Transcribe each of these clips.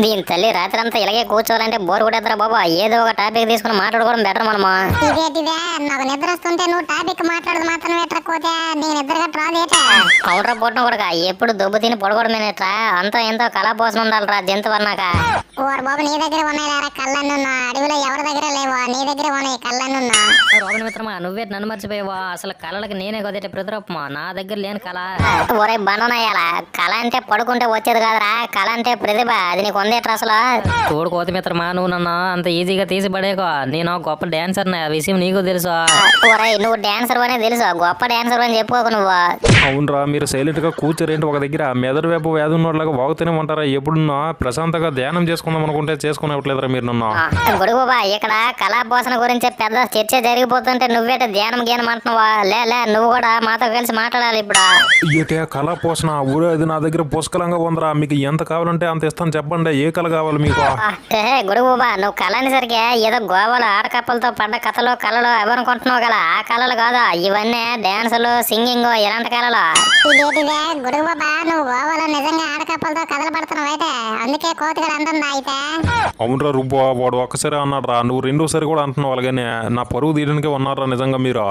దీని తల్లి రాత్రి అంతా ఇలాగే కూర్చోవాలంటే బోర్ కొట్టేద్దరా బాబా. ఏదో ఒక టాపిక్ తీసుకుని మాట్లాడుకోవడం బెటర్ మనము. ఇదేటిదే నాకు నిద్ర వస్తుంటే నువ్వు టాపిక్ మాట్లాడదు మాత్రం ఎట్రా కోతే నీ నిద్ర రాదేట. కౌంటర్ పుట్టిన కూడా ఎప్పుడు దొబ్బు తిని పడుకోవడమేనట్రా. అంతా ఎంతో కళాపోసం ఉండాలిరా జంతువు అన్నాక. ఓర్ బాబు నీ దగ్గర ఉన్నాయిరా కళ్ళన్నున్నా, అడవిలో ఎవరి దగ్గర లేవా, నీ దగ్గర ఉన్నాయి కళ్ళన్నున్నా. రోగన్ మిత్రమా నువ్వే నన్ను మర్చిపోయావా? అసలు కళలకి నేనే కదేట ప్రతిరూపమా, నా దగ్గర లేని కళ. ఒరే బండనయ్యాల, కళ అంటే పడుకుంటే వచ్చేది కాదురా, కళ అంటే ప్రతిభ. అది నీకు ఉందేట్రా అసలు? చూడు కోతి మిత్రమా, నువ్వు నన్ను అంత ఈజీగా తీసి పడేకో. నేను గొప్ప డాన్సర్ ఆ విషయం నీకు తెలుసు. ఒరే నువ్వు డాన్సర్ అనే తెలుసు, గొప్ప డాన్సర్ అని చెప్పుకోకు నువ్వు. అవునరా, మీరు సైలెంట్ గా కూర్చోరేంటి ఒక దగ్గర? మెదడు వైపు వ్యాధి ఉన్నోళ్ళగా వాగుతూనే ఉంటారా? ఎప్పుడున్నా ప్రశాంతంగా ధ్యానం చేసుకుందాం అనుకుంటే చేసుకునేవట్లేదురా మీరు నన్ను. గొడుగు బాబా, ఇక్కడ కళాపోషణ గురించి పెద్ద చర్చ జరిగిపోతుంటే నువ్వేట ధ్యానం జ్ఞానం అంటున్నావా? లే నువ్వు కూడా మాతో కలిసి మాట్లాడాలి ఇప్పుడు. ఏటే కళ పోషణ ఊరే, అది నా దగ్గర పుష్కలంగా ఉందరా. మీకు ఎంత కావాలంటే అంత ఇస్తాను, చెప్పండి. ఏ కళ కావాలి మీకు? గొడుగు బాబా, నువ్వు కళ అనేసరికి ఏదో గోవాలో ఆడకప్పలతో పడ్డ కథలు కళలు ఎవరనుకుంటున్నావు కదా, ఆ కళలు కాదు ఇవన్నీ. డాన్సులు, సింగింగ్, ఇలాంటి కళలు. ఇదేటిదే గుడుగు బాబా, నువ్వు గోవాలో నిజంగా ఆడకప్పలతో కథలు పడుతున్నావు అయితే, అందుకే కోతిగడ అంటుందా అయితే? అవునరా రుబ్బా, వాడు ఒక్కసారి అన్నాడు రా, నువ్వు రెండోసారి కూడా అంటున్నావు. అలాగనే నా పరువు తీయడానికే ఉన్నారా నిజంగా మీరు?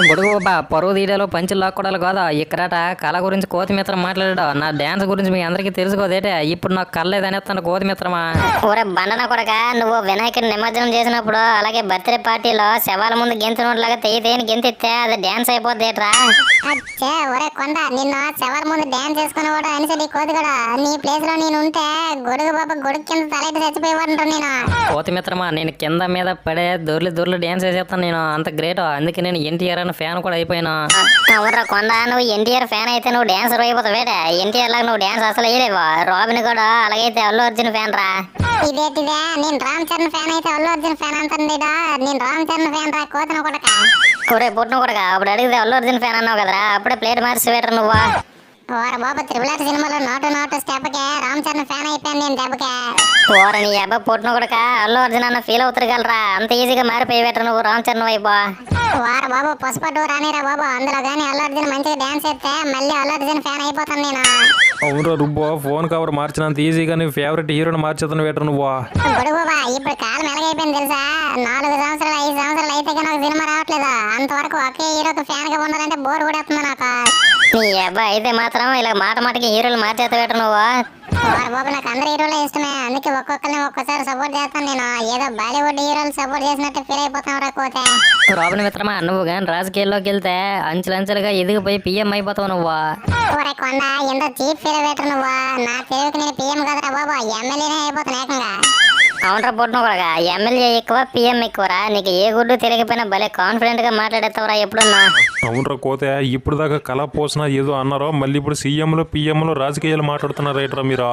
గొడుగు బాబా, పరువు తీయడాలు పంచులు లాక్కోడాలు కాదా ఇక్కడట. కళ గురించి కోతి మిత్రం మాట్లాడాడు. నా డాన్స్ గురించి మీ అందరికీ తెలుసుకోదేటే. ఇప్పుడు నాకు కళ్ళేదనేస్తాను కోతి మిత్రమా. ఊరే బండన కొడక, నువ్వు వినాయకుడి నిమజ్జనం చేసినప్పుడు అలాగే బర్త్డే పార్టీలో శవాల ముందు గెంతునోట్లాగా తెయ్యి గెంతిస్తే అది డాన్స్ అయిపోద్దేట్రా. అచ్చే ఒరే కొండ, నిన్ను శవర్ ముందు డాన్స్ చేసుకుని కూడా అనిసడి కోతిగడ నీ ప్లేస్ లో నేను ఉంటే గొడుగు బాబా గొడుగు కింద తలెట్టి చచ్చిపోయేవాడు నేను. కోతి మిత్రమా, నేను కింద మీద పడే దొర్లు డాన్స్ చేసేస్తాను. నేను అంత గ్రేట్, అందుకే నేను ఎన్టీఆర్ అనే ఫ్యాన్ కూడా అయిపోయినా. అవునరా కొండ, నువ్వు ఎన్టీఆర్ ఫ్యాన్ అయితే నువ్వు డాన్సర్ అయిపోతావేట. ఎన్టీఆర్ లాగా నువ్వు డాన్స్ అసలు వేయలేవా? రాబిన్ కూడా అలాగైతే అల్లు అర్జున్ ఫ్యాన్ రా. ఇదేటిదే నేను రామ్ చరణ్ ఫ్యాన్ అయితే అల్లు అర్జున్ ఫ్యాన్ అంటుండేదా? నేను రామ్ చరణ్ ఫ్యాన్ రా కోతను కొడక. ఒరే పుట్టిన కొడక, అప్పుడు అడిగితే అల్లు అర్జున్ ఫ్యాన్ అన్నావు కదరా, అప్పుడే ప్లేట్ మార్చి వేటర్ నువ్వా. ఓర బాబా, త్రిబుల్ సినిమాలో నోటు స్టెప్కే రామ్ చరణ్ ఫ్యాన్ అయిపోయాను నేను దెబ్బకే. ఓర నీ అబ్బాయి పుట్టిన కొడక, అల్లు అర్జున్ అన్న ఫీల్ అవుతారు కలరా, అంత ఈజీగా మారిపోయి వేటర్ నువ్వు రామ్ చరణ్ వైపు. వార బాబు పుష్ప రానిరా బాబు, అందులో కానీ అల్లు అర్జున్ మంచిగా డాన్స్ చేస్తే మళ్ళీ అల్లు అర్జున్ ఫ్యాన్ అయిపోతాను నేను. అవునరా రుబ్బో, ఫోన్ కవర్ మార్చినంత ఈజీగా నీ ఫేవరెట్ హీరోని మార్చేతను వేటర్ నువ్వు. ఇప్పుడు బాబా ఇప్పుడు కాలం ఎలాగైపోయింది తెలుసా? 4 సంవత్సరాలు 5 సంవత్సరాలు అయితే కానీ ఒక సినిమా రావట్లేదు. అంతవరకు ఒకే హీరోకి ఫ్యాన్ గా ఉండాలంటే బోర్ కూడా వస్తుంది నాకు. నీ అబ్బాయి అయితే మాత్రం ఇలా మాటకి హీరోలు మార్చేత వేటర్ నువ్వు. వార బాబు నాకు అందరు హీరోలే ఇష్టమే, అందుకే ఒక్కొక్కరిని ఒక్కోసారి సపోర్ట్ చేస్తాను నేను. ఏదో బాలీవుడ్ హీరోలు సపోర్ట్ చేసినట్టు ఫీల్ అయిపోతాం రా కోతే. రాబిన్ మిత్రమా, నువ్వు కానీ రాజకీయాల్లోకి వెళ్తే అంచెలంచెలుగా ఎదిగిపోయి పిఎం అయిపోతావు నువ్వు. ఒరే కొండ, ఎంత చీప్ ఫీల్ పెట్టరు నువ్వు. నా తెలివికి నేను పిఎం కదరా బాబు, ఎమ్మెల్యేనే అయిపోతాను ఏకంగా. అవునరా పుట్టిన కొడక, ఎమ్మెల్యే ఎక్కువ పిఎం ఎక్కువరా. నీకు ఏ గుడ్డు తెలియకపోయినా భలే కాన్ఫిడెంట్ గా మాట్లాడేస్తావురా ఎప్పుడున్నా. అవునరా కోతే, ఇప్పుడు దాకా కళ పోషణ ఏదో అన్నారో, మళ్ళీ ఇప్పుడు సీఎంలు పిఎంలు రాజకీయాలు మాట్లాడుతున్నారు రైటరా మీరు.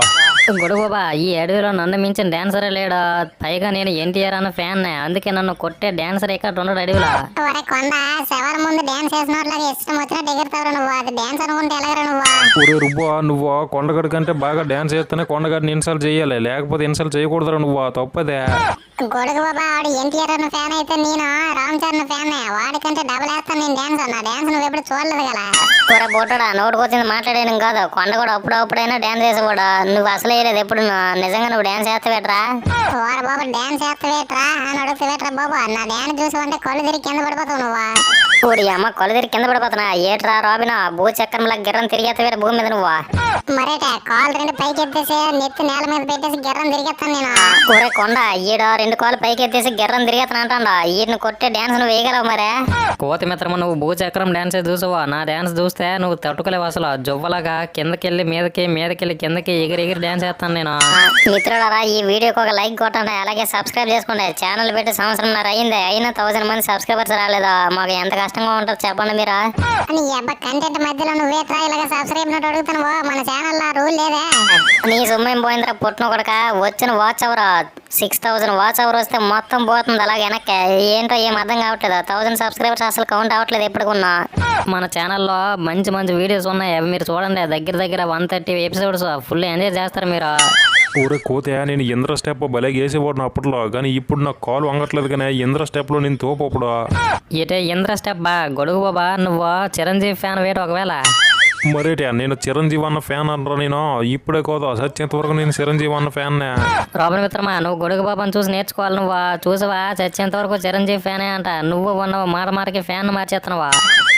గొడుగు బాబా, ఈ అడవిలో నన్ను మించిన డాన్సరే లేడా. పైగా నేను ఎన్టీఆర్ అన్న ఫ్యాన్, అందుకే నన్ను కొట్టే డాన్సర్ ఇక్కడ ఉండడు అడవిలో. ఒరే కొండ, శవర్ ముందు డాన్స్ చేసినట్లాగా ఇష్టం వచ్చినట్టు ఎగురుతావు నువ్వు. అది డాన్స్ అనుకుంటే ఎలాగరా నువ్వు? ఒరే రుబ్బో, నువ్వు కొండగడి కంటే బాగా డాన్స్ చేస్తేనే కొండగడిని ఇన్సల్ట్ చేయాలి, లేకపోతే ఇన్సల్ట్ చేయకూడదురా నువ్వు. తప్పదే. గొడుగు బాబా, వాడు ఎన్టీఆర్ అన్న ఫ్యాన్ అయితే నేను రామ్ చరణ్ ఫ్యాన్. వాడికంటే డబుల్ వేస్తాను నేను డాన్స్. నా డాన్స్ నువ్వు ఎప్పుడు చూడలేదు కదా. కూర బోటడా, నోటుకు వచ్చింది మాట్లాడేను కాదు. కొండ కూడా అప్పుడైనా డాన్స్ చేసేవాడు. నువ్వు అసలు వేయలేదు ఎప్పుడు. నిజంగా నువ్వు డాన్స్ చేస్తావేట్రా? వాడు బాబు డాన్స్ చేస్తావేట్రా అని అడుగుతావేట్రా బాబు. నా డాన్స్ చూసి అంటే కళ్ళు తిరిగి కింద పడిపోతావు నువ్వు. ఊడి అమ్మ కొల తిరిగి కింద పడిపోతున్నా ఏట్రా రాబిన? భూచక్రంలా గిర్రం తిరిగేస్తావేట భూమి మీద నువ్వు. మరేట కాలు 2 పైకి ఎత్తేసి నెత్తి నేల మీద పెట్టేసి గిర్రం తిరిగేస్తాను నేను. కూరే కొండ, ఈడ 2 కాళ్ళు పైకి ఎత్తేసి గిర్రం తిరిగేస్తాను అంటాడా. ఈయన్ని కొట్టే డాన్స్ నువ్వు వేయగలవు మరే? కోతి మిత్రమా, నువ్వు భూచక్రం డాన్స్ చూసావా? నా డాన్స్ చూస్తే నువ్వు తట్టుకోలేవు అసలు. జొవ్వలాగా కిందకెళ్ళి మీదకెళ్ళి కిందకి ఎగిరి డాన్స్ చేస్తాను నేను. మిత్రులారా, ఈ వీడియోకి ఒక లైక్ కొట్టండి, అలాగే సబ్స్క్రైబ్ చేసుకోండి. ఛానల్ పెట్టి సంవత్సరంన్నర అయింది, అయినా 1000 మంది సబ్స్క్రైబర్స్ రాలేదు. మాకు ఎంత కష్టంగా ఉంటుంది చెప్పండి మీరా. అని అబ్బా కంటెంట్ మధ్యలో నువ్వే ట్రై ఇలాగ సబ్స్క్రైబ్ నోట్ అడుగుతాను. మన ఛానల్ రూల్ లేదే. నీ సొమ్మేం పోయిందిరా పుట్టిన కొడక. వచ్చిన వాచ్ అవర్ 6000 వాచ్ అవర్ వస్తే మొత్తం పోతుంది అలాగే వెనక్కి. ఏంటో ఏం అర్థం కావట్లేదు. 1000 సబ్స్క్రైబర్స్ అసలు కౌంట్ అవ్వట్లేదు ఎప్పటికున్నా. మన ఛానల్లో మంచి వీడియోస్ ఉన్నాయి, అవి మీరు చూడండి. దగ్గర 130 ఎపిసోడ్స్ ఫుల్ ఎంజాయ్ చేస్తారు మీరు. ఊరే కోతే, నేను ఇంద్ర స్టెప్ భలే వేసేవాడు అప్పట్లో, కానీ ఇప్పుడు నాకు కాలు వంగట్లేదు. కానీ ఇంద్ర స్టెప్లో నేను తోపప్పుడు. ఇటే ఇంద్ర స్టెప్ బా. గొడుగు బాబా, నువ్వు చిరంజీవి ఫ్యాన్ వేట ఒకవేళ? మరేటి నేను చిరంజీవి అన్న ఫ్యాన్ అంటారా నేను ఇప్పుడే కోదా సత్యంత వరకు నేను చిరంజీవి అన్న ఫ్యాన్నే. రాబిన్ మిత్రమా నువ్వు గొడుగు బాబాను చూసి నేర్చుకోవాలి నువ్వా చూసావా చచ్చేంత వరకు చిరంజీవి ఫ్యానే అంట నువ్వు ఉన్నావు మాట మాటకి ఫ్యాన్ మార్చేస్తున్నావా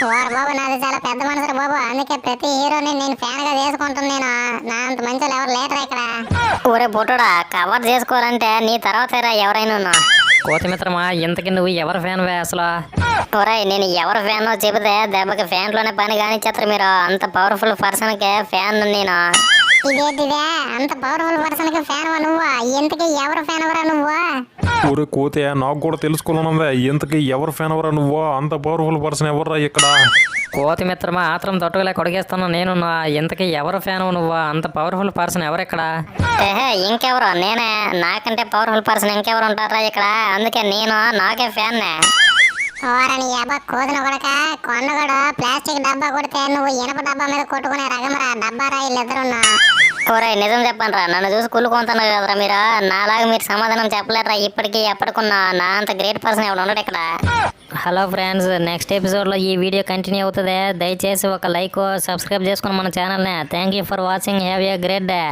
ఓర్ బాబు నాది చాలా పెద్ద మనసు బాబు, అందుకే ప్రతి హీరోని నేను ఫ్యాన్ గా చేసుకుంటాను. నేను నా అంత మంచి వాళ్ళు ఎవరు లేటరా ఇక్కడ. ఒరే పొట్టుడా కవర్ చేసుకోవాలంటే నీ తర్వాత ఎవరైనా కోతి మిత్రమా ఇంతకి నువ్వు ఎవరి ఫ్యాన్ వే అసలు ఒరేయ్ నేను ఎవరు ఫ్యాన్ చెబితే దెబ్బకి ఫ్యాన్ లోనే పని కానిచ్చేస్తారు మీరు. అంత పవర్ఫుల్ పర్సన్ కే ఫ్యాన్ నేను. ఇదేంటిదే అంత పవర్ఫుల్ పర్సన్ కి ఫ్యాన్ నువ్వు? ఇంతకీ ఎవరు ఫ్యాన్ ఎవరా నువ్వు? ఊరే కోతే నాకు కూడా తెలుసుకోవాలనుందే ఇంతకీ ఎవరు ఫ్యాన్ ఎవరా నువ్వు? అంత పవర్ఫుల్ పర్సన్ ఎవర్రా ఇక్కడ? కోతి మిత్రమా ఆత్రం తొట్టుకులే కొడిగేస్తాను నేను ఇంతకీ ఎవరు ఫ్యాన్ నువ్వా అంత పవర్ఫుల్ పర్సన్ ఎవరెక్కడ ఏహే ఇంకెవరు నేనే. నాకంటే పవర్ఫుల్ పర్సన్ ఇంకెవరు ఉంటారా ఇక్కడ? అందుకే నేను నాకే ఫ్యాన్. ఓరని ఎబ్బ కోదిన కొడక కొండగడు ప్లాస్టిక్ డబ్బా కొడితే నువ్వు ఇనప డబ్బా మీద కొట్టుకునే రగమరా డబ్బా రా వీళ్ళిద్దరున్నా. ఒరేయ్ నిజం చెప్పండిరా, నన్ను చూసి కుళ్ళుకుంటున్నారు కదరా మీరు. నాలాగా మీరు సమాధానం చెప్పలేరా ఇప్పటికీ ఎప్పటికున్నా. నా అంత గ్రేట్ పర్సన్ ఎవడు ఉండడు ఇక్కడ. హలో ఫ్రెండ్స్ నెక్స్ట్ ఎపిసోడ్లో ఈ వీడియో కంటిన్యూ అవుతుంది. దయచేసి ఒక లైక్ సబ్స్క్రైబ్ చేసుకుని మన ఛానల్ని. Thank you for watching. Have a great day.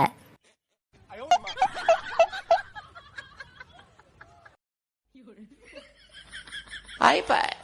iPad.